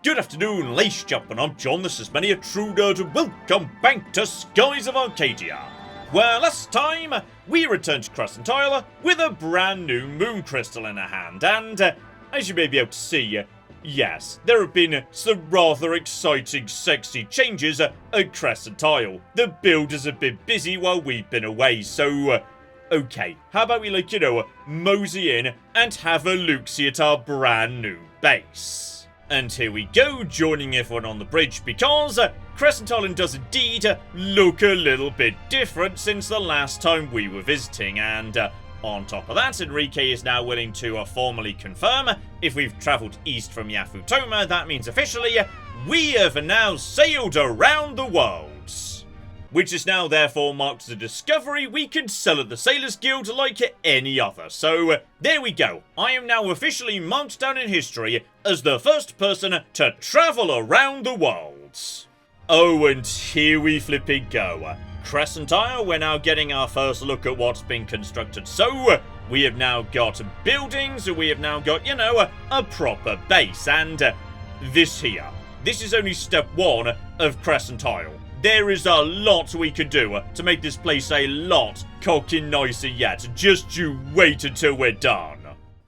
Good afternoon, lace jumping. I'm John, this is many a true nerd, and welcome back to Skies of Arcadia. Where last time, we returned to Crescent with a brand new moon crystal in our hand, and as you may be able to see, yes, there have been some rather exciting, sexy changes at Crescent. The builders have been busy while we've been away, so okay, how about we, mosey in and have a look-see at our brand new base. And here we go, joining everyone on the bridge, because Crescent Island does indeed look a little bit different since the last time we were visiting, and on top of that, Enrique is now willing to formally confirm if we've travelled east from Yafutoma. That means officially, we have now sailed around the world. Which is now therefore marked as a discovery we can sell at the Sailors Guild like any other. So there we go. I am now officially marked down in history as the first person to travel around the world. Oh, and here we flipping go. Crescent Isle, we're now getting our first look at what's been constructed. So we have now got buildings, we have now got, a proper base. And this here, this is only step one of Crescent Isle. There is a lot we could do to make this place a lot cocking nicer yet. Just you wait until we're done.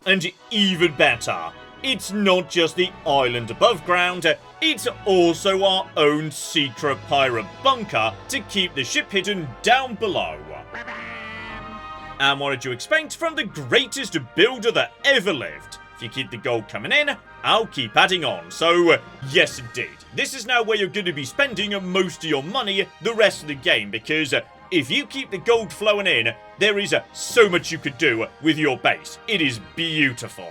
And even better, it's not just the island above ground, it's also our own secret pirate bunker to keep the ship hidden down below. And what did you expect from the greatest builder that ever lived? If you keep the gold coming in, I'll keep adding on. So, yes indeed. This is now where you're going to be spending most of your money the rest of the game, because if you keep the gold flowing in, there is so much you could do with your base. It is beautiful.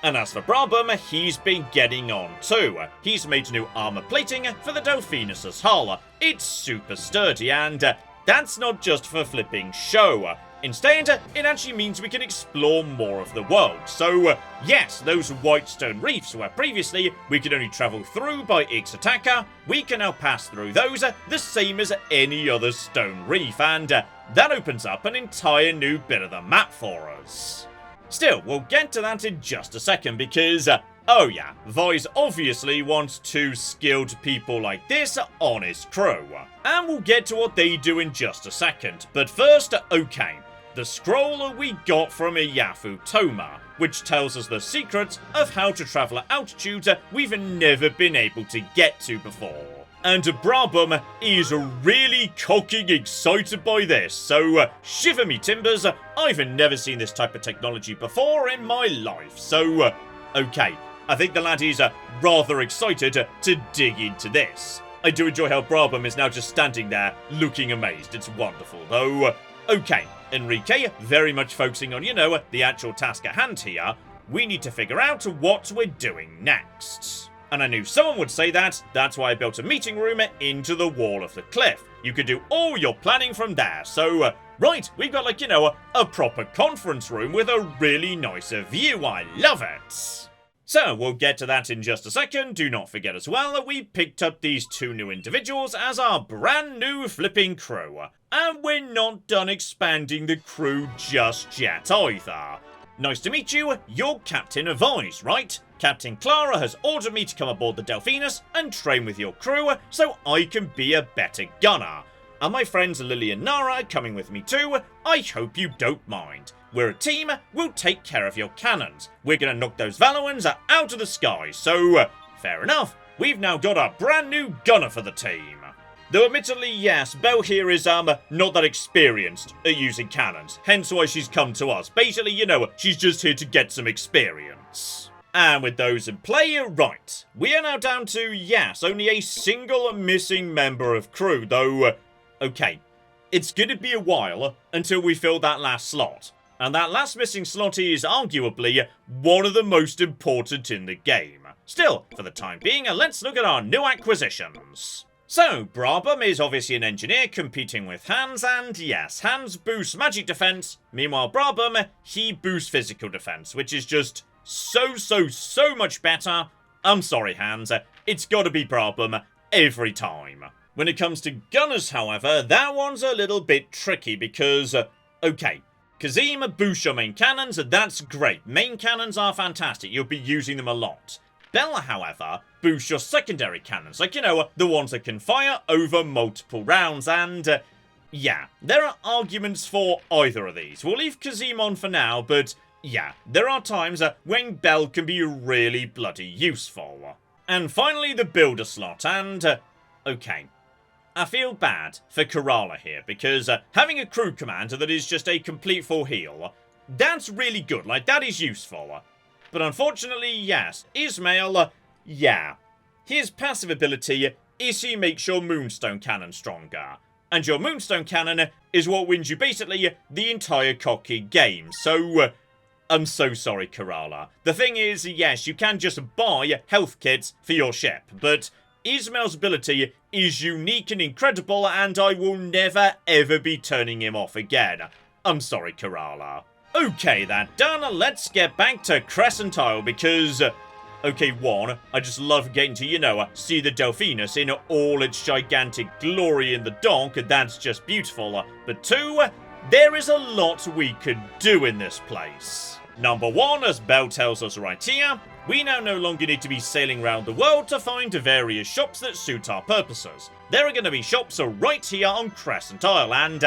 And as for Brabham, he's been getting on too. He's made new armor plating for the Delphinus' hull. It's super sturdy, and that's not just for flipping show. Instead, it actually means we can explore more of the world. So, yes, those white stone reefs where previously we could only travel through by Ixataka, we can now pass through those the same as any other stone reef, and that opens up an entire new bit of the map for us. Still, we'll get to that in just a second, because oh yeah, Voice obviously wants two skilled people like this on his crew. And we'll get to what they do in just a second. But first, okay, the scroll we got from Yafutoma, which tells us the secret of how to travel at altitudes we've never been able to get to before. And Brabham is really cocking excited by this, so shiver me timbers, I've never seen this type of technology before in my life. So, okay, I think the lad is rather excited to dig into this. I do enjoy how Brabham is now just standing there looking amazed. It's wonderful, though. Okay, Enrique, very much focusing on, the actual task at hand here. We need to figure out what we're doing next. And I knew someone would say that. That's why I built a meeting room into the wall of the cliff. You could do all your planning from there. So, right, we've got a proper conference room with a really nice view. I love it. So, we'll get to that in just a second. Do not forget as well that we picked up these two new individuals as our brand new flipping crew. And we're not done expanding the crew just yet either. Nice to meet you, you're Captain of Voice, right? Captain Clara has ordered me to come aboard the Delphinus and train with your crew so I can be a better gunner. And my friends Lily and Nara are coming with me too. I hope you don't mind. We're a team, we'll take care of your cannons. We're gonna knock those Valorans out of the sky, so fair enough. We've now got a brand new gunner for the team. Though admittedly, yes, Belle here is not that experienced at using cannons, hence why she's come to us. Basically, she's just here to get some experience. And with those in play, right, we are now down to, yes, only a single missing member of crew, though, okay, it's gonna be a while until we fill that last slot. And that last missing slot is arguably one of the most important in the game. Still, for the time being, let's look at our new acquisitions. So, Brabham is obviously an engineer competing with Hans, and yes, Hans boosts magic defense. Meanwhile, Brabham, he boosts physical defense, which is just so much better. I'm sorry, Hans, it's gotta be Brabham every time. When it comes to gunners, however, that one's a little bit tricky because, okay, Kazim boosts your main cannons, that's great. Main cannons are fantastic, you'll be using them a lot. Bella, however, boost your secondary cannons, like, the ones that can fire over multiple rounds, and, yeah, there are arguments for either of these. We'll leave Kazim on for now, but, yeah, there are times when Bell can be really bloody useful. And finally, the builder slot, and, okay. I feel bad for Kerala here, because having a crew commander that is just a complete full heal, that's really good, like, that is useful. But unfortunately, yes, Ismail, yeah. His passive ability is he makes your Moonstone Cannon stronger. And your Moonstone Cannon is what wins you basically the entire cocky game, so, I'm so sorry, Kerala. The thing is, yes, you can just buy health kits for your ship, but Ismail's ability is unique and incredible, and I will never ever be turning him off again. I'm sorry, Kerala. Okay, that done, let's get back to Crescent Isle, because, okay, one, I just love getting to, see the Delphinus in all its gigantic glory in the dock, that's just beautiful. But two, there is a lot we could do in this place. Number one, as Bell tells us right here, we now no longer need to be sailing around the world to find various shops that suit our purposes. There are going to be shops right here on Crescent Isle, and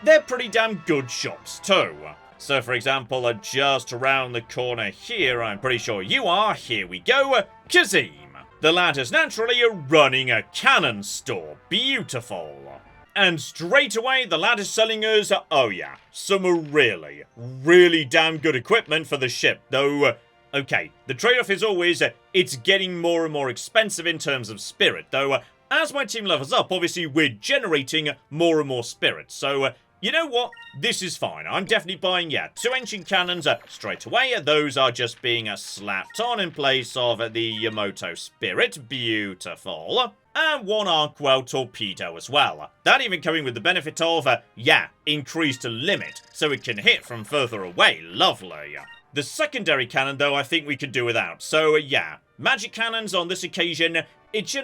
they're pretty damn good shops too. So for example, just around the corner here, I'm pretty sure you are, here we go, Kazim. The lad is naturally running a cannon store, beautiful. And straight away, the lad is selling us, oh yeah, some really, really damn good equipment for the ship, though. Okay, the trade-off is always, it's getting more and more expensive in terms of spirit, though as my team levels up, obviously we're generating more and more spirit, so you know what, this is fine. I'm definitely buying, yeah, 2 ancient cannons straight away. Those are just being slapped on in place of the Yamato spirit, beautiful. And 1 Arkwell torpedo as well. That even coming with the benefit of, yeah, increased limit, so it can hit from further away, lovely. The secondary cannon, though, I think we could do without. So, yeah, magic cannons on this occasion, it's,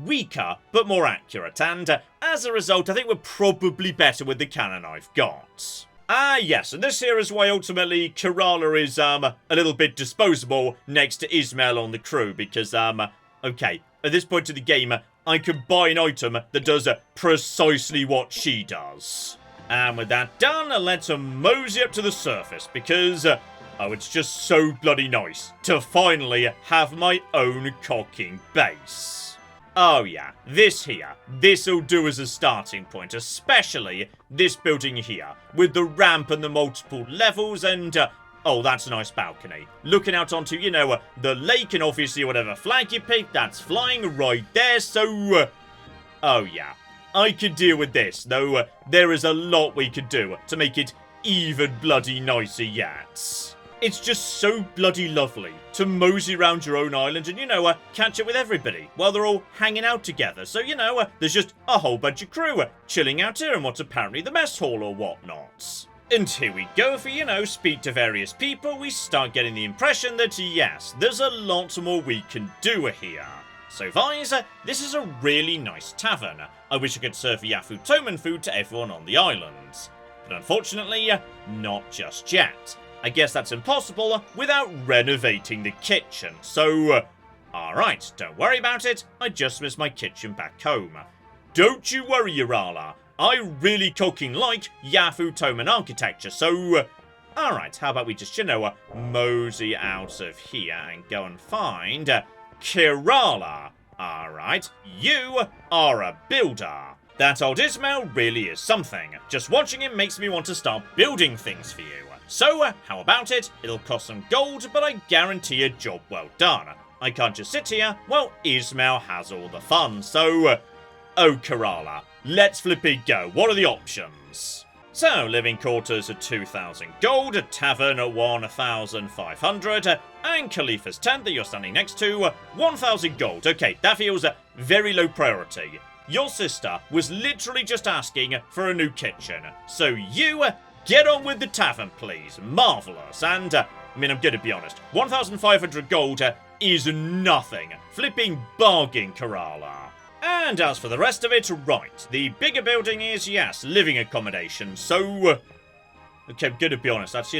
weaker, but more accurate. And as a result, I think we're probably better with the cannon I've got. Ah, yes, and this here is why ultimately Kerala is, a little bit disposable next to Ismail on the crew. Because, okay, at this point of the game, I can buy an item that does precisely what she does. And with that done, let's mosey up to the surface, because, oh, it's just so bloody nice to finally have my own cocking base. Oh yeah, this'll do as a starting point, especially this building here, with the ramp and the multiple levels and, oh, that's a nice balcony. Looking out onto, the lake and obviously whatever flag you pick, that's flying right there, so, oh yeah. I could deal with this, though there is a lot we could do to make it even bloody nicer yet. It's just so bloody lovely to mosey around your own island and, catch up with everybody while they're all hanging out together. So, there's just a whole bunch of crew chilling out here in what's apparently the mess hall or whatnot. And here we go, for, speak to various people, we start getting the impression that, yes, there's a lot more we can do here. So, guys, this is a really nice tavern. I wish I could serve Yafutoma food to everyone on the islands. But unfortunately, not just yet. I guess that's impossible without renovating the kitchen. So, alright, don't worry about it. I just missed my kitchen back home. Don't you worry, Urala. I really cooking like Yafutoma architecture, so, alright, how about we just, mosey out of here and go and find Kerala. Alright, you are a builder. That old Ismail really is something. Just watching him makes me want to start building things for you. So, how about it? It'll cost some gold, but I guarantee a job well done. I can't just sit here while Ismail has all the fun, so, oh Kerala, let's flip it go. What are the options? So, living quarters at 2,000 gold, a tavern at 1,500, and Khalifa's tent that you're standing next to, 1,000 gold. Okay, that feels very low priority. Your sister was literally just asking for a new kitchen, so you get on with the tavern, please. Marvellous. And, I mean, I'm gonna be honest, 1,500 gold is nothing. Flipping bargain, Kerala. And as for the rest of it, right, the bigger building is, yes, living accommodation, so, okay, I'm gonna be honest, that's,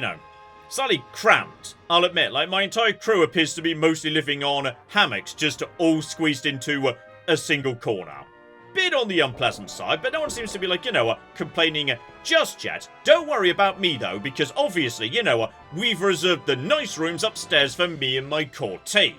slightly cramped, I'll admit. Like, my entire crew appears to be mostly living on hammocks, just all squeezed into a single corner. Bit on the unpleasant side, but no one seems to be, like, complaining just yet. Don't worry about me, though, because obviously, we've reserved the nice rooms upstairs for me and my core team.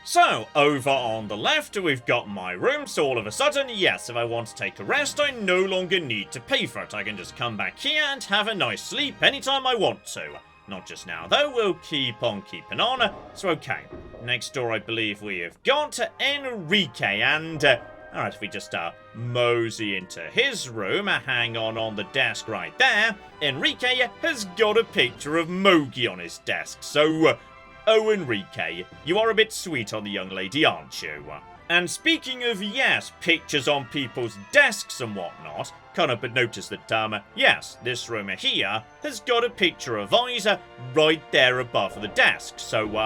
So, over on the left, we've got my room, so all of a sudden, yes, if I want to take a rest, I no longer need to pay for it. I can just come back here and have a nice sleep anytime I want to. Not just now, though, we'll keep on keeping on. So, okay, next door I believe we have got Enrique, and, alright, if we just, mosey into his room, hang on the desk right there, Enrique has got a picture of Mogi on his desk, so, oh, Enrique, you are a bit sweet on the young lady, aren't you? And speaking of, yes, pictures on people's desks and whatnot, can't help but notice that, yes, this room here has got a picture of Isa right there above the desk. So,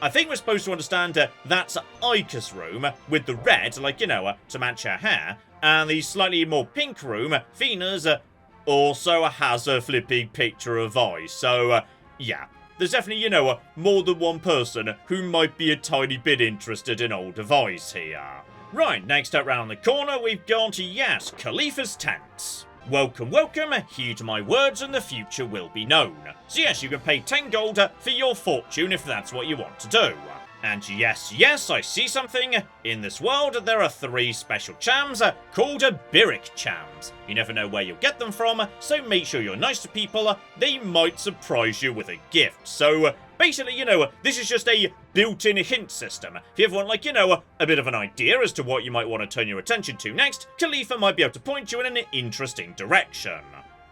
I think we're supposed to understand that's Ika's room with the red, like, to match her hair, and the slightly more pink room, Fina's, also has a flipping picture of Isa. So, yeah. There's definitely, more than one person who might be a tiny bit interested in old device here. Right, next up round the corner, we've got, yes, Khalifa's tent. Welcome, welcome, heed my words and the future will be known. So yes, you can pay 10 gold for your fortune if that's what you want to do. And yes, I see something. In this world, there are 3 special chams called Biric chams. You never know where you'll get them from, so make sure you're nice to people. They might surprise you with a gift. So, basically, this is just a built-in hint system. If you ever want, like, a bit of an idea as to what you might want to turn your attention to next, Khalifa might be able to point you in an interesting direction.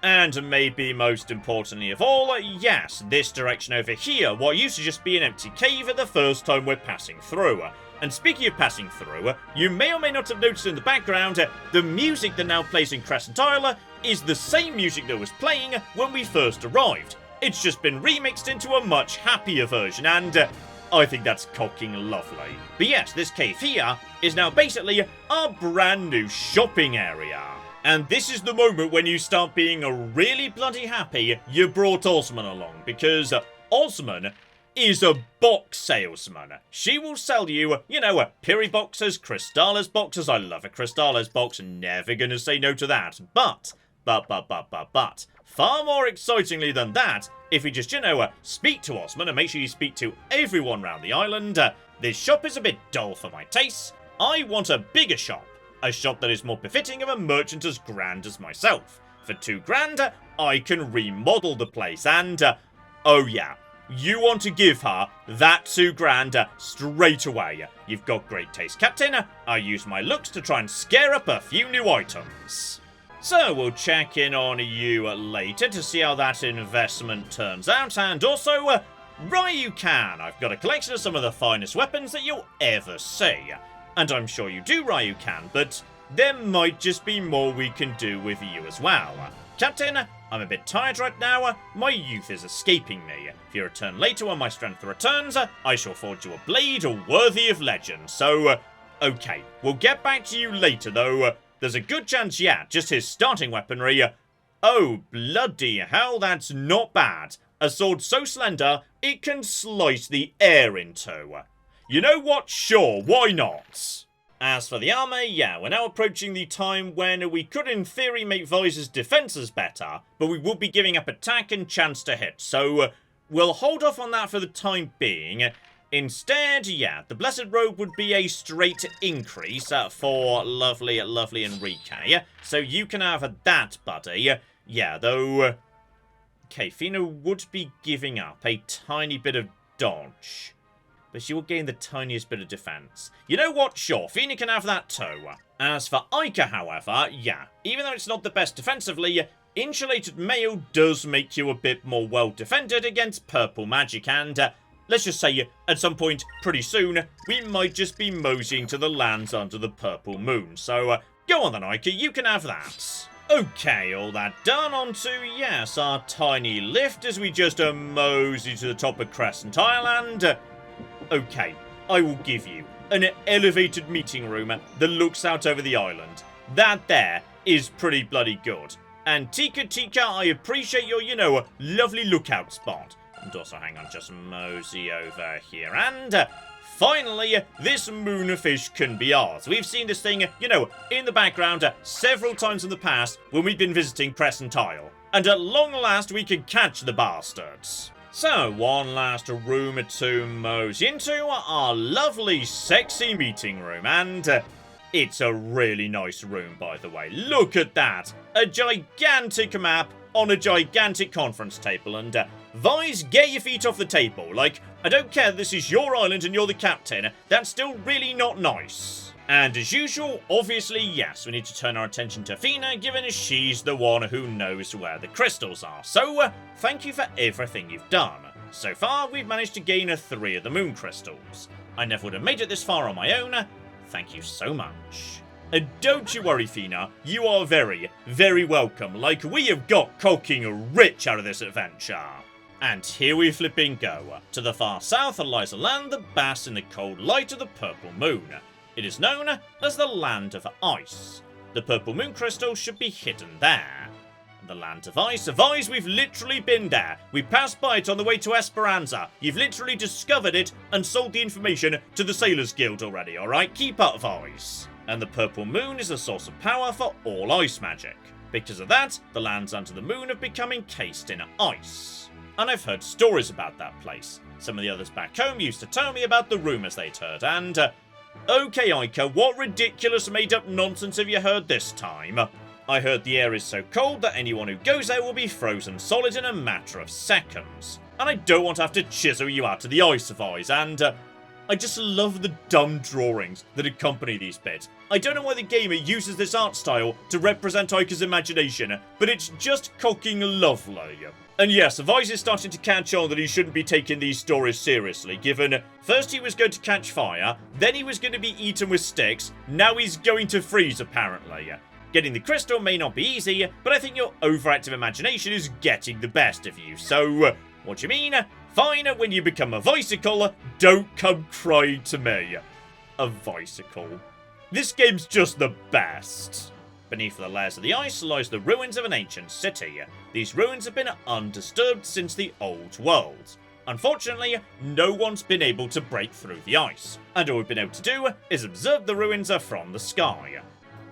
And maybe most importantly of all, yes, this direction over here, what used to just be an empty cave the first time we're passing through. And speaking of passing through, you may or may not have noticed in the background, the music that now plays in Crescent is the same music that was playing when we first arrived. It's just been remixed into a much happier version, and I think that's cocking lovely. But yes, this cave here is now basically our brand new shopping area. And this is the moment when you start being really bloody happy you brought Osman along, because Osman is a box salesman. She will sell you, Piri boxes, Crystallis boxes. I love a Crystallis box, never gonna say no to that. But, far more excitingly than that, if we just, speak to Osman and make sure you speak to everyone round the island, this shop is a bit dull for my tastes. I want a bigger shop. A shop that is more befitting of a merchant as grand as myself. For 2 grand, I can remodel the place, and, oh yeah, you want to give her that 2 grand straight away. You've got great taste, Captain. I use my looks to try and scare up a few new items. So we'll check in on you later to see how that investment turns out, and also, Ryukan. I've got a collection of some of the finest weapons that you'll ever see. And I'm sure you do, Ryukan, but there might just be more we can do with you as well. Captain, I'm a bit tired right now. My youth is escaping me. If you return later when my strength returns, I shall forge you a blade worthy of legend. So, okay, we'll get back to you later, though. There's a good chance, yeah, just his starting weaponry. Oh, bloody hell, that's not bad. A sword so slender, it can slice the air in two. You know what? Sure, why not? As for the armor, yeah, we're now approaching the time when we could in theory make Visor's defenses better, but we would be giving up attack and chance to hit, so we'll hold off on that for the time being. Instead, yeah, the Blessed Robe would be a straight increase for lovely Enrique, so you can have that, buddy. Yeah, though, okay, Fina would be giving up a tiny bit of dodge, but she will gain the tiniest bit of defense. You know what? Sure, Fina can have that too. As for Ica, however, yeah, even though it's not the best defensively, insulated mail does make you a bit more well-defended against purple magic, and let's just say, at some point, pretty soon, we might just be moseying to the lands under the purple moon. So, go on then, Ica, you can have that. Okay, all that done, on to, yes, our tiny lift as we just mosey to the top of Crescent Island. Okay, I will give you an elevated meeting room that looks out over the island. That there is pretty bloody good. And Tika, I appreciate your, lovely lookout spot. And also, hang on, just mosey over here. And finally, this moonfish can be ours. We've seen this thing, you know, in the background several times in the past when we've been visiting Crescent. And at long last, we can catch the bastards. So, one last room to mosey into, our lovely, sexy meeting room. And it's a really nice room, by the way. Look at that. A gigantic map on a gigantic conference table. And Vise, get your feet off the table. Like, I don't care this is your island and you're the captain. That's still really not nice. And as usual, obviously, yes, we need to turn our attention to Fina, given as she's the one who knows where the crystals are. So, thank you for everything you've done. So far, we've managed to gain 3 of the moon crystals. I never would have made it this far on my own. Thank you so much. And don't you worry, Fina, you are very, very welcome. Like, we have got cocking rich out of this adventure. And here we flipping go. To the far south lies a land that basks in the cold light of the purple moon. It is known as the Land of Ice. The purple moon crystal should be hidden there. The Land of Ice. Vise, we've literally been there. We passed by it on the way to Esperanza. You've literally discovered it and sold the information to the Sailors Guild already, alright? Keep up, Vise. And the purple moon is the source of power for all ice magic. Because of that, the lands under the moon have become encased in ice. And I've heard stories about that place. Some of the others back home used to tell me about the rumours they'd heard, and okay, Ica, what ridiculous made-up nonsense have you heard this time? I heard the air is so cold that anyone who goes there will be frozen solid in a matter of seconds. And I don't want to have to chisel you out to the ice, Vise, and I just love the dumb drawings that accompany these bits. I don't know why the gamer uses this art style to represent Ica's imagination, but it's just cocking lovely. And yes, Vise is starting to catch on that he shouldn't be taking these stories seriously, given first he was going to catch fire, then he was going to be eaten with sticks, now he's going to freeze apparently. Getting the crystal may not be easy, but I think your overactive imagination is getting the best of you, so what do you mean? Fine, when you become a Visicle, don't come crying to me. A Visicle. This game's just the best. Beneath the layers of the ice lies the ruins of an ancient city. These ruins have been undisturbed since the old world. Unfortunately, no one's been able to break through the ice, and all we've been able to do is observe the ruins from the sky.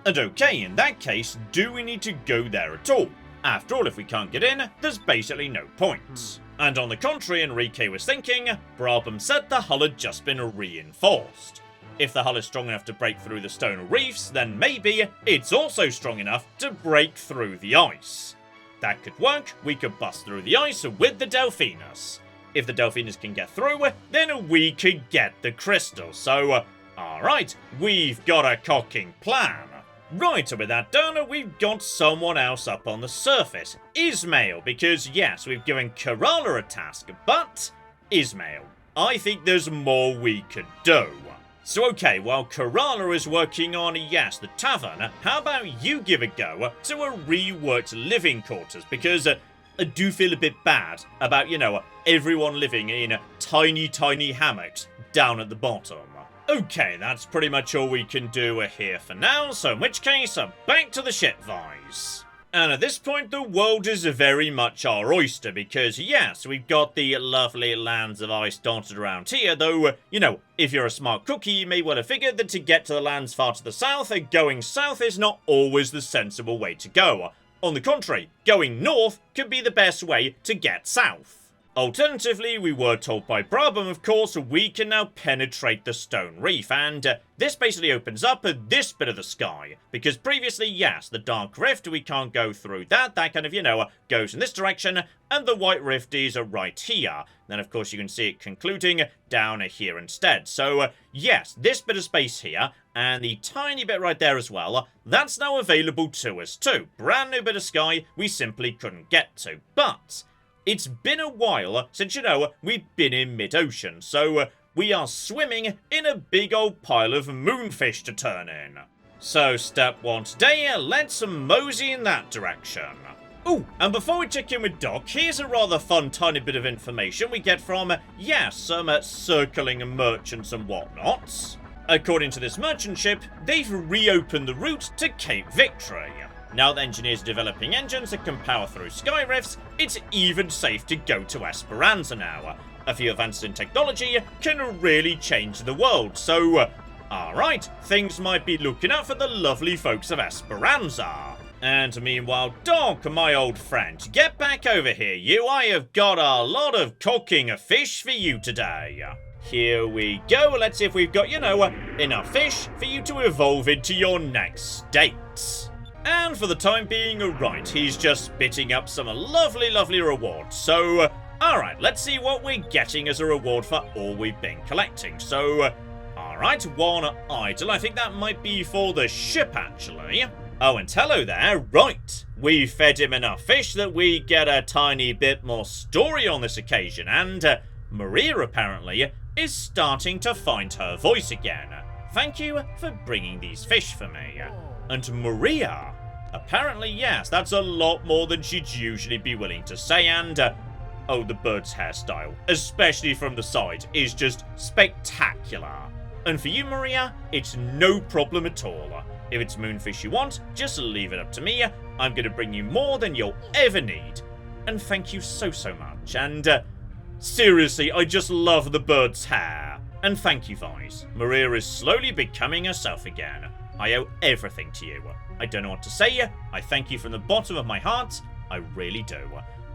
And okay, in that case, do we need to go there at all? After all, if we can't get in, there's basically no point. And on the contrary, Enrique was thinking, Brabham said the hull had just been reinforced. If the hull is strong enough to break through the stone reefs, then maybe it's also strong enough to break through the ice. That could work, we could bust through the ice with the Delphinus. If the Delphinus can get through, then we could get the crystal. So, alright, we've got a cocking plan. Right, and with that done, we've got someone else up on the surface. Ismail, because yes, we've given Kerala a task, but Ismail, I think there's more we could do. So okay, while Kerala is working on, yes, the tavern, how about you give a go to a reworked living quarters? Because I do feel a bit bad about, you know, everyone living in tiny, tiny hammocks down at the bottom. Okay, that's pretty much all we can do here for now, so in which case, back to the ship, Vise. And at this point, the world is very much our oyster, because yes, we've got the lovely lands of ice dotted around here, though, you know, if you're a smart cookie, you may well have figured that to get to the lands far to the south, going south is not always the sensible way to go. On the contrary, going north could be the best way to get south. Alternatively, we were told by Brabham, of course, we can now penetrate the stone reef, and this basically opens up this bit of the sky, because previously, yes, the dark rift, we can't go through that kind of, you know, goes in this direction, and the white rift is right here. Then, of course, you can see it concluding down here instead. So, yes, this bit of space here, and the tiny bit right there as well, that's now available to us too. Brand new bit of sky we simply couldn't get to, but it's been a while since, you know, we've been in mid-ocean, so we are swimming in a big old pile of moonfish to turn in. So step one today, let's mosey in that direction. Ooh, and before we check in with Doc, here's a rather fun tiny bit of information we get from, yes, some circling merchants and whatnots. According to this merchant ship, they've reopened the route to Cape Victory. Now that engineers are developing engines that can power through sky rifts, it's even safe to go to Esperanza now. A few advances in technology can really change the world, so alright, things might be looking up for the lovely folks of Esperanza. And meanwhile, Doc, my old friend, get back over here, you. I have got a lot of cooking fish for you today. Here we go. Let's see if we've got, enough fish for you to evolve into your next state. And for the time being, right, he's just spitting up some lovely, lovely rewards. So, alright, let's see what we're getting as a reward for all we've been collecting. So, alright, one idol. I think that might be for the ship, actually. Oh, and hello there. Right, we fed him enough fish that we get a tiny bit more story on this occasion. And Maria, apparently, is starting to find her voice again. Thank you for bringing these fish for me. And Maria, apparently, yes, that's a lot more than she'd usually be willing to say. And, oh, the bird's hairstyle, especially from the side, is just spectacular. And for you, Maria, it's no problem at all. If it's moonfish you want, just leave it up to me. I'm going to bring you more than you'll ever need. And thank you so, so much. And, seriously, I just love the bird's hair. And thank you, Vice. Maria is slowly becoming herself again. I owe everything to you. I don't know what to say. I thank you from the bottom of my heart. I really do.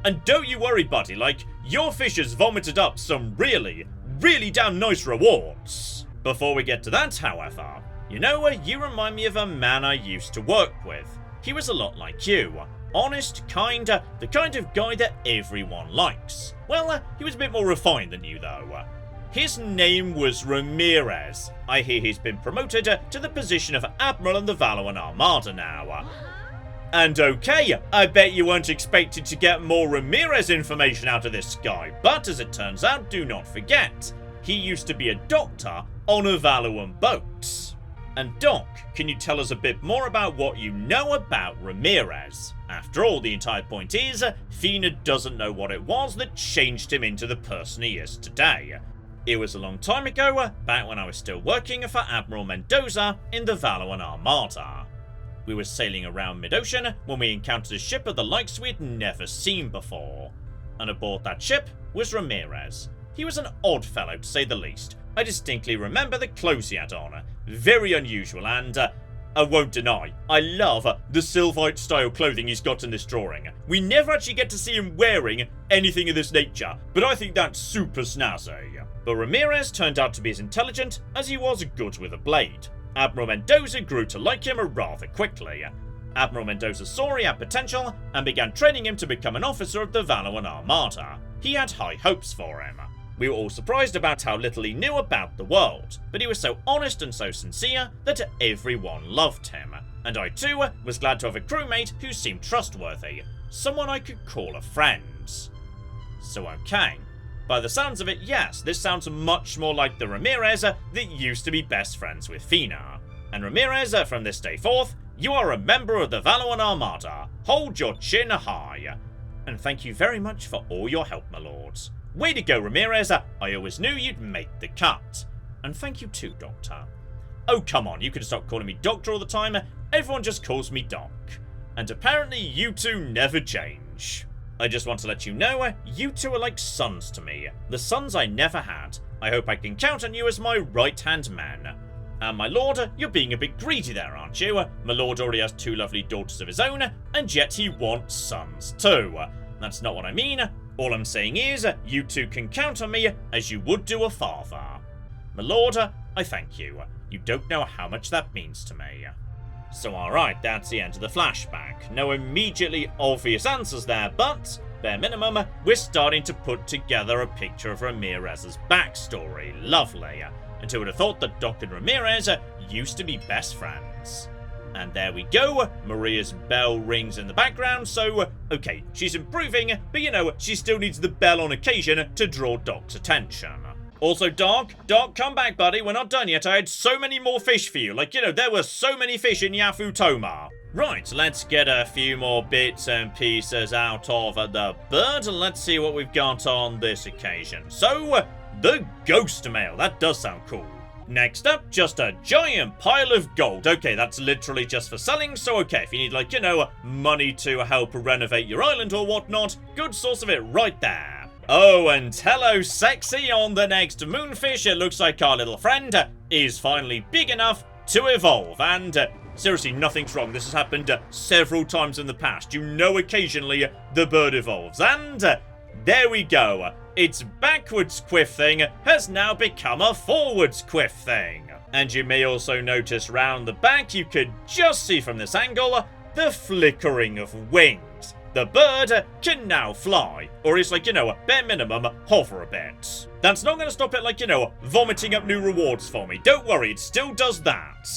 And don't you worry, buddy. Your fish has vomited up some really, really damn nice rewards. Before we get to that, however, you remind me of a man I used to work with. He was a lot like you. Honest, kind, the kind of guy that everyone likes. Well, he was a bit more refined than you, though. His name was Ramirez. I hear he's been promoted to the position of Admiral in the Valoran Armada now. And okay, I bet you weren't expected to get more Ramirez information out of this guy, but as it turns out, do not forget, he used to be a doctor on a Valoran boat. And Doc, can you tell us a bit more about what you know about Ramirez? After all, the entire point is, Fina doesn't know what it was that changed him into the person he is today. It was a long time ago, back when I was still working for Admiral Mendoza in the Valoran Armada. We were sailing around mid-ocean when we encountered a ship of the likes we'd never seen before. And aboard that ship was Ramirez. He was an odd fellow, to say the least. I distinctly remember the clothes he had on. Very unusual, and I won't deny, I love the Sylvite style clothing he's got in this drawing. We never actually get to see him wearing anything of this nature, but I think that's super snazzy. But Ramirez turned out to be as intelligent as he was good with a blade. Admiral Mendoza grew to like him rather quickly. Admiral Mendoza saw he had potential and began training him to become an officer of the Valoran Armada. He had high hopes for him. We were all surprised about how little he knew about the world, but he was so honest and so sincere that everyone loved him. And I too was glad to have a crewmate who seemed trustworthy, someone I could call a friend. So okay, by the sounds of it, yes, this sounds much more like the Ramirez that used to be best friends with Fina. And Ramirez, from this day forth, you are a member of the Valoran Armada. Hold your chin high. And thank you very much for all your help, my lords. Way to go, Ramirez. I always knew you'd make the cut. And thank you too, Doctor. Oh, come on, you could stop calling me Doctor all the time. Everyone just calls me Doc. And apparently you two never change. I just want to let you know, you two are like sons to me. The sons I never had. I hope I can count on you as my right-hand man. And my lord, you're being a bit greedy there, aren't you? My lord already has 2 lovely daughters of his own, and yet he wants sons too. That's not what I mean. All I'm saying is, you two can count on me as you would do a father. My lord, I thank you. You don't know how much that means to me. So alright, that's the end of the flashback. No immediately obvious answers there, but, bare minimum, we're starting to put together a picture of Ramirez's backstory. Lovely. And who would have thought that Doc and Ramirez used to be best friends? And there we go, Maria's bell rings in the background, so, okay, she's improving, but she still needs the bell on occasion to draw Doc's attention. Also, Doc, come back, buddy, we're not done yet. I had so many more fish for you. There were so many fish in Yafutoma. Right, let's get a few more bits and pieces out of the bird, and let's see what we've got on this occasion. So, the ghost mail, that does sound cool. Next up, just a giant pile of gold. Okay, that's literally just for selling, so okay, if you need, like, you know, money to help renovate your island or whatnot, good source of it right there. Oh, and hello, sexy, on the next moonfish. It looks like our little friend is finally big enough to evolve, and seriously, nothing's wrong. This has happened several times in the past. You know, occasionally the bird evolves, and there we go. Its backwards quiff thing has now become a forwards quiff thing. And you may also notice round the back, you could just see from this angle, the flickering of wings. The bird can now fly, or is, like, you know, bare minimum, hover a bit. That's not going to stop it, like, you know, vomiting up new rewards for me. Don't worry, it still does that.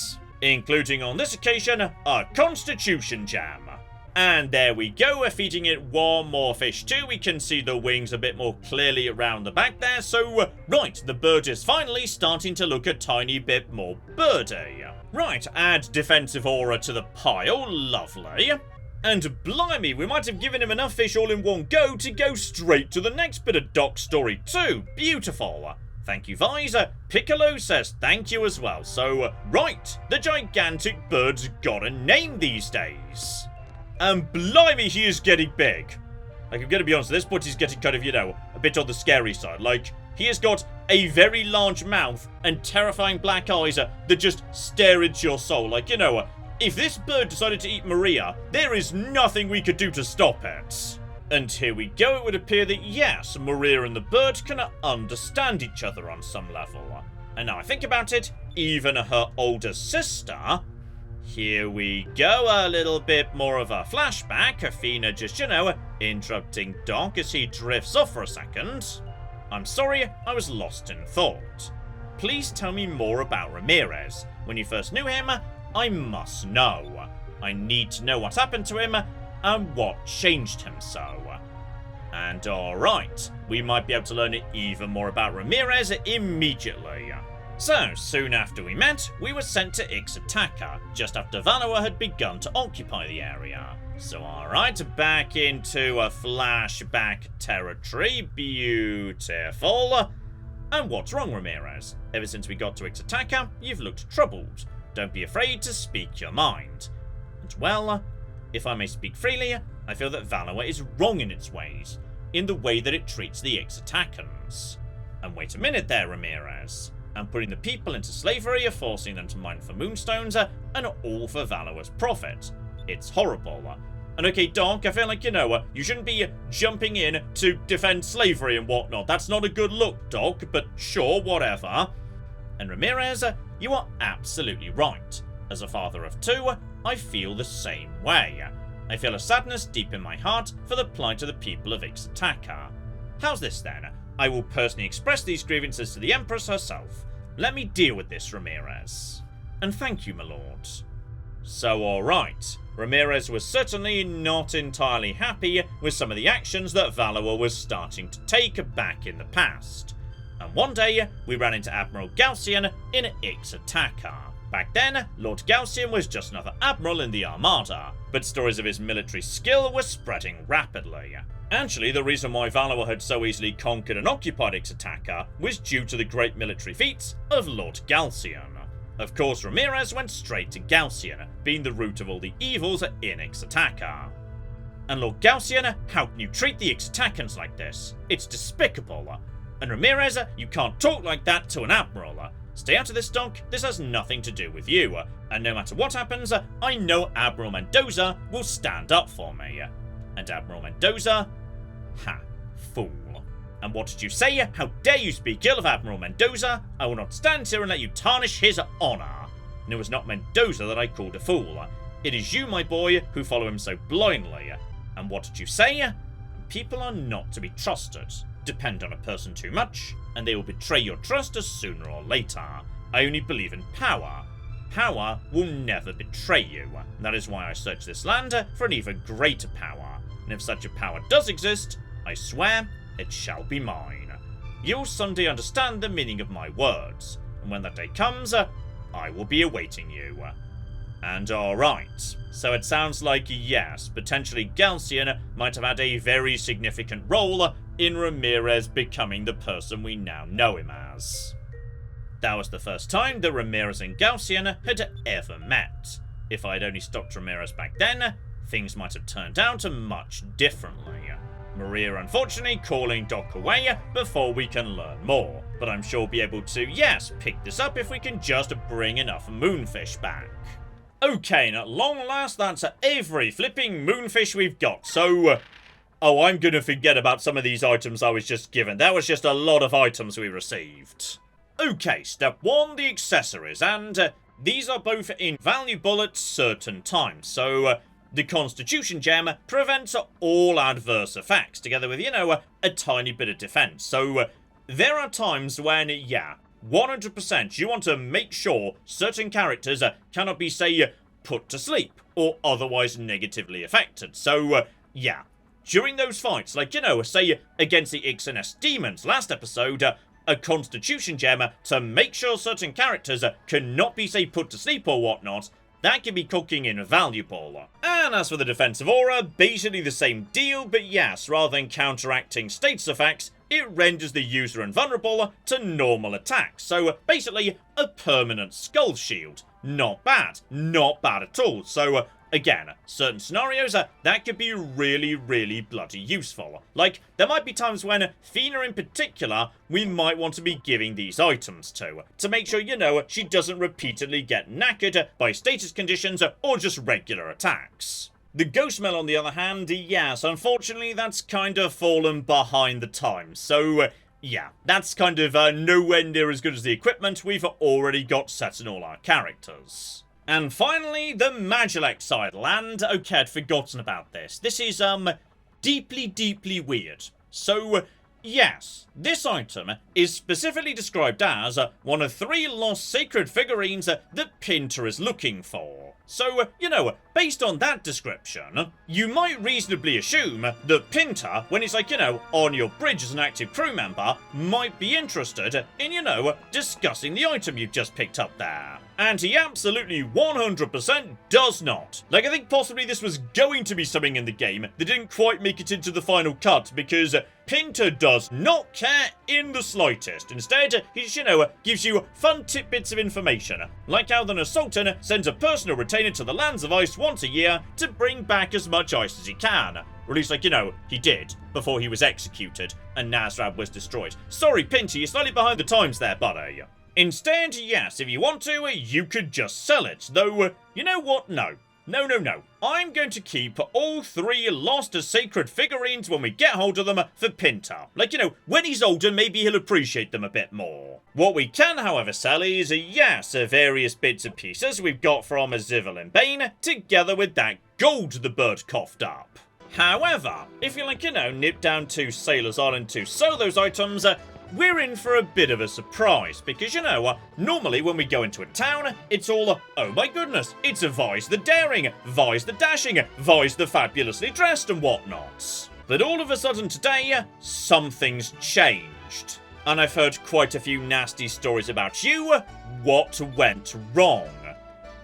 Including on this occasion, a constitution gem. And there we go, we're feeding it one more fish too. We can see the wings a bit more clearly around the back there. So, right, the bird is finally starting to look a tiny bit more birdy. Right, add defensive aura to the pile, lovely. And blimey, we might have given him enough fish all in one go to go straight to the next bit of Doc's story too. Beautiful. Thank you, Vise. Piccolo says thank you as well. So, right, the gigantic bird's got a name these days. And blimey, he is getting big. Like, I'm going to be honest, at this point he's getting kind of, you know, a bit on the scary side. Like, he has got a very large mouth and terrifying black eyes that just stare into your soul. Like, you know, if this bird decided to eat Maria, there is nothing we could do to stop it. And here we go, it would appear that yes, Maria and the bird can understand each other on some level. And now I think about it, even her older sister... Here we go, a little bit more of a flashback. Athena just, you know, interrupting Doc as he drifts off for a second. I'm sorry, I was lost in thought. Please tell me more about Ramirez. When you first knew him, I must know. I need to know what happened to him and what changed him so. And alright, we might be able to learn even more about Ramirez immediately. So, soon after we met, we were sent to Ixataka, just after Valois had begun to occupy the area. So alright, back into a flashback territory, beautiful. And what's wrong, Ramirez? Ever since we got to Ixataka, you've looked troubled. Don't be afraid to speak your mind. And well, if I may speak freely, I feel that Valois is wrong in its ways, in the way that it treats the Ixatakans. And wait a minute there, Ramirez. And putting the people into slavery, forcing them to mine for moonstones, and all for Valois' profit. It's horrible. And okay, Doc, I feel like, you know, you shouldn't be jumping in to defend slavery and whatnot. That's not a good look, Doc, but sure, whatever. And Ramirez, you are absolutely right. As a father of two, I feel the same way. I feel a sadness deep in my heart for the plight of the people of Ixataka. How's this then? I will personally express these grievances to the Empress herself. Let me deal with this, Ramirez. And thank you, my lord. So, alright. Ramirez was certainly not entirely happy with some of the actions that Valois was starting to take back in the past. And one day, we ran into Admiral Galcian in Ixataka. Back then, Lord Galcian was just another admiral in the Armada, but stories of his military skill were spreading rapidly. Actually, the reason why Valois had so easily conquered and occupied Ixataka was due to the great military feats of Lord Galcian. Of course, Ramirez went straight to Galcian, being the root of all the evils in Ixataka. And Lord Galcian, how can you treat the Ixatakans like this? It's despicable. And Ramirez, you can't talk like that to an admiral. Stay out of this, Doc. This has nothing to do with you. And no matter what happens, I know Admiral Mendoza will stand up for me. And Admiral Mendoza... Ha, fool. And what did you say? How dare you speak ill of Admiral Mendoza? I will not stand here and let you tarnish his honour. And it was not Mendoza that I called a fool. It is you, my boy, who follow him so blindly. And what did you say? People are not to be trusted. Depend on a person too much, and they will betray your trust sooner or later. I only believe in power. Power will never betray you. And that is why I search this land for an even greater power. And if such a power does exist, I swear it shall be mine. You'll someday understand the meaning of my words, and when that day comes, I will be awaiting you. And alright, so it sounds like yes, potentially Galcian might have had a very significant role in Ramirez becoming the person we now know him as. That was the first time that Ramirez and Galcian had ever met. If I'd only stopped Ramirez back then, things might have turned out much differently. Maria unfortunately calling Doc away before we can learn more, but I'm sure we'll be able to, yes, pick this up if we can just bring enough moonfish back. Okay, and at long last, that's every flipping moonfish we've got, so... oh, I'm gonna forget about some of these items I was just given. That was just a lot of items we received. Okay, step 1, the accessories, and these are both invaluable at certain times, so the Constitution gem prevents all adverse effects, together with, you know, a tiny bit of defense. So there are times when, yeah, 100% you want to make sure certain characters cannot be, say, put to sleep, or otherwise negatively affected. So, yeah, during those fights, like, you know, say, against the XNS demons last episode, a Constitution gem to make sure certain characters cannot be, say, put to sleep or whatnot, that can be cooking invaluable. And as for the defensive aura, basically the same deal, but yes, rather than counteracting status effects, it renders the user invulnerable to normal attacks. So basically, a permanent skull shield. Not bad. Not bad at all. So again, certain scenarios, that could be really, really bloody useful. Like, there might be times when, Fina in particular, we might want to be giving these items to make sure, you know, she doesn't repeatedly get knackered by status conditions or just regular attacks. The Ghost Mail, on the other hand, yes, unfortunately, that's kind of fallen behind the times. So, yeah, that's kind of nowhere near as good as the equipment we've already got set in all our characters. And finally, the Magilek idol, and okay, I'd forgotten about this. This is, deeply, deeply weird. So, yes, this item is specifically described as one of 3 lost sacred figurines that Pinter is looking for. So, you know, based on that description, you might reasonably assume that Pinter, when he's like, you know, on your bridge as an active crew member, might be interested in, you know, discussing the item you've just picked up there. And he absolutely 100% does not. Like, I think possibly this was going to be something in the game that didn't quite make it into the final cut, because Pinter does not care in the slightest. Instead, he just, you know, gives you fun tidbits of information, like how the Sultan sends a personal retainer to the lands of ice once a year to bring back as much ice as he can. Or at least, like, you know, he did, before he was executed and Nazrad was destroyed. Sorry, Pinter, you're slightly behind the times there, buddy. Instead, yes, if you want to, you could just sell it. Though, you know what? No. No. I'm going to keep all 3 lost sacred figurines when we get hold of them for Pinter. Like, you know, when he's older, maybe he'll appreciate them a bit more. What we can, however, sell is, yes, various bits and pieces we've got from Zivil and Bane, together with that gold the bird coughed up. However, if you, like, you know, nip down to Sailor's Island to sell those items, we're in for a bit of a surprise, because, you know, normally when we go into a town, it's all, oh my goodness, it's a Vise the Daring, Vise the Dashing, Vise the Fabulously Dressed and whatnot. But all of a sudden today, something's changed. And I've heard quite a few nasty stories about you. What went wrong?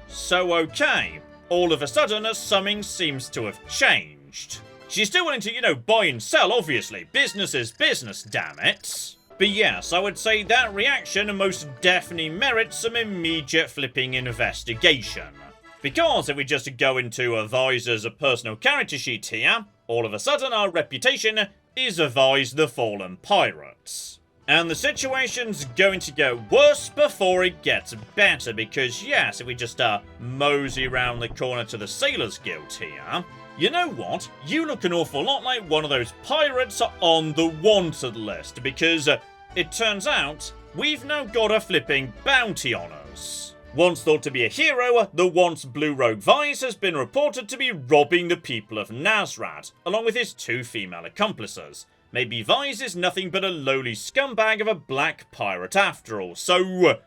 So okay, all of a sudden, something seems to have changed. She's still willing to, you know, buy and sell, obviously. Business is business, damn it. But yes, I would say that reaction most definitely merits some immediate flipping investigation. Because if we just go into Vise's personal character sheet here, all of a sudden our reputation is Vise the Fallen Pirates. And the situation's going to get worse before it gets better, because yes, if we just mosey around the corner to the Sailors Guild here, you know what? You look an awful lot like one of those pirates on the wanted list, because it turns out we've now got a flipping bounty on us. Once thought to be a hero, the once blue rogue Vise has been reported to be robbing the people of Nazrad, along with his 2 female accomplices. Maybe Vise is nothing but a lowly scumbag of a black pirate after all, so...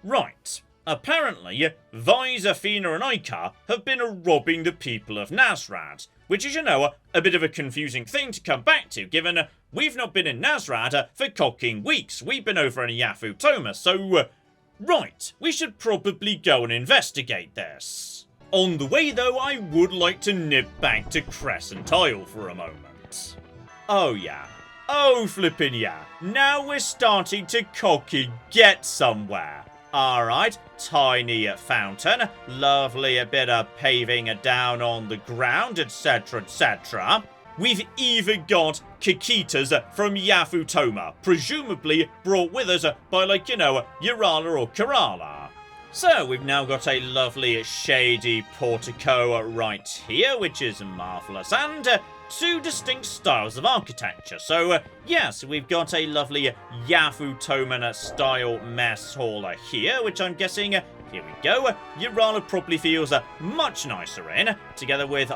Right. Apparently, Vise, Athena and Ica have been robbing the people of Nazrad, which is, you know, a bit of a confusing thing to come back to, given we've not been in Nazrad for cocking weeks. We've been over in Yafutoma, so... Right, we should probably go and investigate this. On the way, though, I would like to nip back to Crescent Isle for a moment. Oh yeah, Oh, flippin' yeah. Now we're starting to cocky get somewhere. Alright, tiny fountain, lovely a bit of paving down on the ground, etc, etc. We've even got Kikitas from Yafutoma, presumably brought with us by, like, you know, Urala or Kerala. So, we've now got a lovely shady portico right here, which is marvellous, and two distinct styles of architecture. So, yes, we've got a lovely Yafutoman style mess hall here, which I'm guessing, here we go, Urala probably feels much nicer in, together with,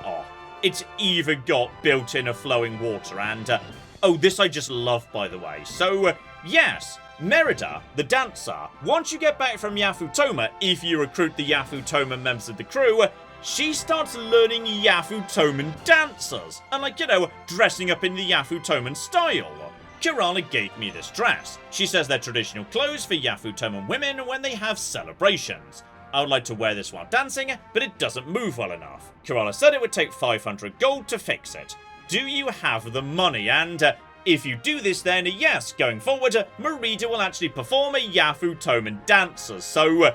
it's even got built-in flowing water, and, oh, this I just love, by the way. So, yes, Merida, the dancer, once you get back from Yafutoma, if you recruit the Yafutoma members of the crew, she starts learning Yafutoman dances, and, like, you know, dressing up in the Yafutoman style. Kerala gave me this dress. She says they're traditional clothes for Yafutoman women when they have celebrations. I would like to wear this while dancing, but it doesn't move well enough. Kerala said it would take 500 gold to fix it. Do you have the money? And if you do this, then yes, going forward, Merida will actually perform a Yafutoman dances. So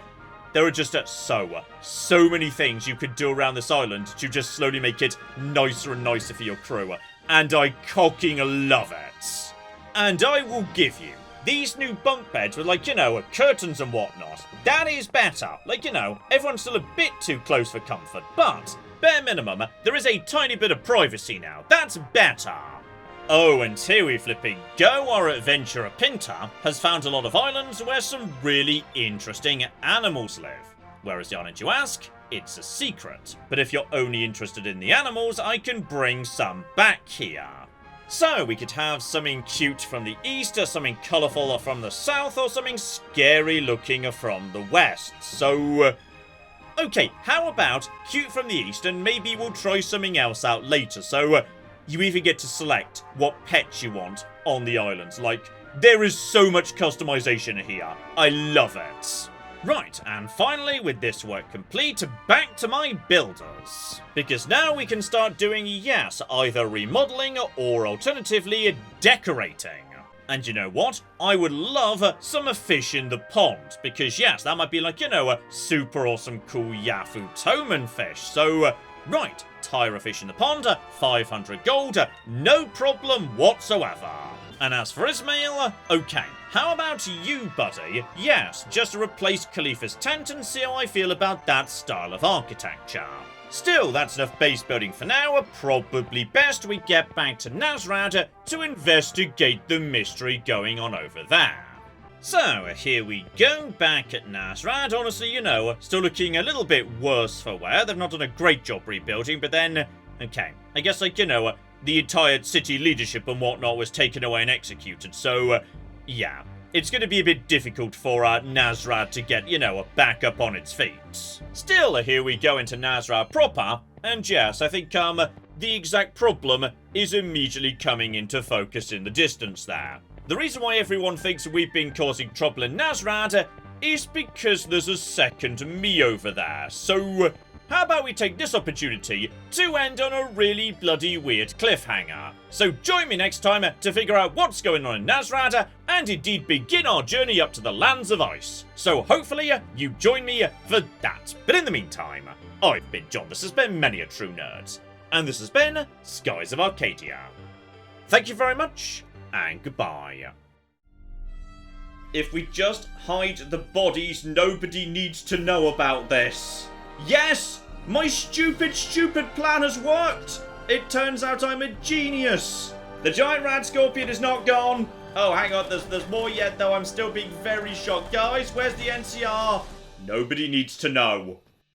there are just so many things you could do around this island to just slowly make it nicer and nicer for your crew. And I cocking love it. And I will give you these new bunk beds with, like, you know, curtains and whatnot. That is better. Like, you know, everyone's still a bit too close for comfort, but bare minimum, there is a tiny bit of privacy now. That's better. Oh, and here we flipping go. Our adventurer Pinta has found a lot of islands where some really interesting animals live. Where is the island, you ask? It's a secret. But if you're only interested in the animals, I can bring some back here. So, we could have something cute from the east, or something colourful from the south, or something scary looking from the west. So, okay, how about cute from the east, and maybe we'll try something else out later. So, you even get to select what pets you want on the islands. Like, there is so much customization here. I love it. Right, and finally, with this work complete, back to my builders. Because now we can start doing, yes, either remodeling or alternatively decorating. And you know what? I would love some fish in the pond, because yes, that might be like, you know, a super awesome cool Yafutoman fish. So, right, tire a fish in the pond, 500 gold, no problem whatsoever. And as for Ismail, okay, how about you, buddy? Yes, just replace Khalifa's tent and see how I feel about that style of architecture. Still, that's enough base building for now. Probably best we get back to Nazrad to investigate the mystery going on over there. So, here we go, back at Nazrad. Honestly, you know, still looking a little bit worse for wear. They've not done a great job rebuilding, but then, okay, I guess, like, you know, the entire city leadership and whatnot was taken away and executed, so, yeah. It's going to be a bit difficult for Nazrad to get, you know, back up on its feet. Still, here we go into Nazrad proper, and yes, I think, the exact problem is immediately coming into focus in the distance there. The reason why everyone thinks we've been causing trouble in Nazrad is because there's a second me over there, so how about we take this opportunity to end on a really bloody weird cliffhanger? So join me next time to figure out what's going on in Nazrad and indeed begin our journey up to the lands of ice. So hopefully you join me for that. But in the meantime, I've been John, this has been Many a True Nerd, and this has been Skies of Arcadia. Thank you very much, and goodbye. If we just hide the bodies, nobody needs to know about this. Yes! My stupid plan has worked! It turns out I'm a genius! The giant rat scorpion is not gone! Oh, hang on, there's more yet though, I'm still being very shocked. Guys, where's the NCR? Nobody needs to know.